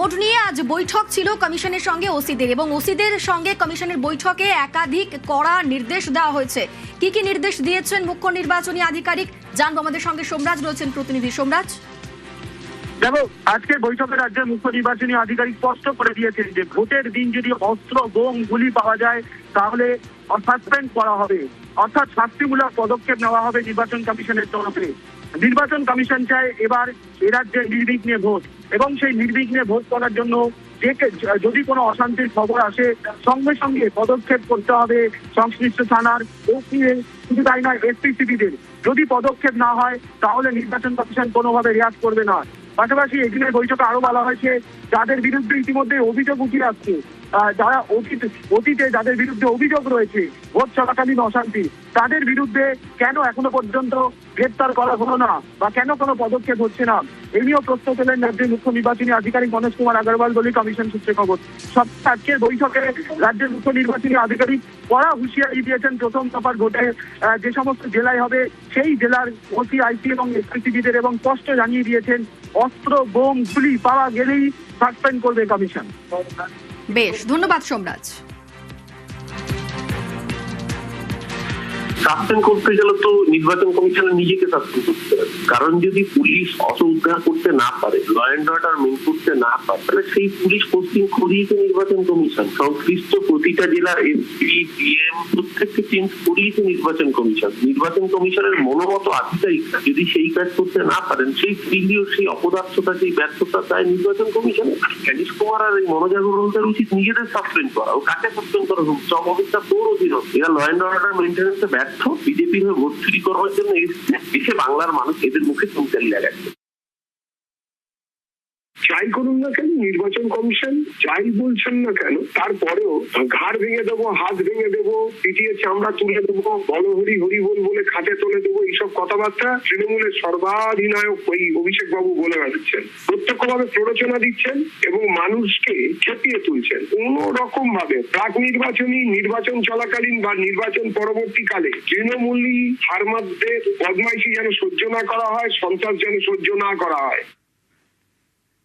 Vote নিয়ে আজ বৈঠক ছিল কমিশনের সঙ্গে ওসিদের, এবং ওসিদের সঙ্গে কমিশনের বৈঠকে একাধিক কড়া নির্দেশ দেওয়া হয়েছে। কি কি নির্দেশ দিয়েছেন মুখ্য নির্বাচনী আধিকারিক জানবো। আমাদের সঙ্গে সোমরাজ রয়েছেন, প্রতিনিধি সোমরাজ। দেখো, আজকে বৈঠকে রাজ্যের মুখ্য নির্বাচনী আধিকারিক স্পষ্ট করে দিয়েছেন যে ভোটের দিন যদি অস্ত্র, বোম, গুলি পাওয়া যায় তাহলে সাসপেন্ড করা হবে, অর্থাৎ শাস্তিমূলক পদক্ষেপ নেওয়া হবে নির্বাচন কমিশনের তরফে। নির্বাচন কমিশন চায় এবার এ রাজ্যে নির্বিঘ্নে ভোট, এবং সেই নির্বিঘ্নে ভোট করার জন্য যদি কোনো অশান্তির খবর আসে সঙ্গে সঙ্গে পদক্ষেপ করতে হবে সংশ্লিষ্ট থানার ওসি, শুধু তাই নয় এসপিসিবিদের। যদি পদক্ষেপ না হয় তাহলে নির্বাচন কমিশন কোনোভাবে রেয়াজ করবে না। পাশাপাশি এদিনের বৈঠকে আরো বলা হয়েছে যাদের বিরুদ্ধে ইতিমধ্যে অভিযোগ উঠে আসছে, যারা অতীতে যাদের বিরুদ্ধে অভিযোগ রয়েছে ভোট চলাকালীন অশান্তি, তাদের বিরুদ্ধে কেন এখনো পর্যন্ত গ্রেপ্তার করা হলো না বা কেন কোনো পদক্ষেপ হচ্ছে না, এই নিয়েও প্রশ্ন তোলেন রাজ্যের মুখ্য নির্বাচনী আধিকারিক মনোজ কুমার আগরওয়াল বলে কমিশন সূত্রে খবর। আজকের বৈঠকে রাজ্যের মুখ্য নির্বাচনী আধিকারিক কড়া হুঁশিয়ারি দিয়েছেন প্রথম দফার ভোটে যে সমস্ত জেলায় হবে সেই জেলার ওসি, আইসি এবং এসপিসিবিদের, এবং স্পষ্ট জানিয়ে দিয়েছেন অস্ত্র, বোম, গুলি পাওয়া গেলেই সাসপেন্ড করবে কমিশন। বেশ, ধন্যবাদ সোমরাজ। সাসপেন্ড করতে গেলে তো নির্বাচন কমিশনের নিজেকে সাসপেন্ড করতে হবে। কারণ যদি পুলিশ অস্ত্র উদ্ধার করতে না পারে, ল অ্যান্ড অর্ডার মেন করতে না পারে, তাহলে সেই পুলিশ পোস্টিং করিয়েছে নির্বাচন কমিশন। সংশ্লিষ্ট প্রতিটা জেলার এসপি, ডিএম প্রত্যেককে চেঞ্জ করিয়েছে নির্বাচন কমিশন। নির্বাচন কমিশনের মনোমত আধিকারিকরা যদি সেই কাজ করতে না পারেন, সেই ফিল্ডিও সেই অপদার্থতা, সেই ব্যর্থতা চায় নির্বাচন কমিশনের। জ্ঞানেশ কুমার আর এই মনোজ আগরওয়ালদের উচিত নিজেদের সাসপেন্ড করা। ও কাকে সাসপেন্ড করা হোক, চমবিদ্যা তোর অধীনত। এরা ল অ্যান্ড অর্ডার মেনটেন্যান্সে ব্যর্থ, বিজেপির হয়ে ভোট চুরি করার জন্য এসে বাংলার মানুষ এদের মুখে চুনকালি লাগাচ্ছে। যাই করুন না কেন নির্বাচন কমিশন, যাই বলছেন না কেন, তারপরেও ঘাড় ভেঙে দেবো, হাত ভেঙে দেবো, পিটিয়ে চামড়া তুলে দেবো, বলহরি হরিবোল বলে খাটে তুলে দেবো, এইসব কথাবার্তা তৃণমূলের সর্বাধিনায়ক ওই অভিষেক বাবু বলে বেড়াচ্ছেন। প্রত্যক্ষভাবে প্ররোচনা দিচ্ছেন এবং মানুষকে খেপিয়ে তুলছেন। কোন রকম ভাবে প্রাক নির্বাচনী, নির্বাচন চলাকালীন বা নির্বাচন পরবর্তীকালে তৃণমূলী হারমাদদের বদমাইশি যেন সহ্য না করা হয়, সন্ত্রাস যেন সহ্য না করা হয়।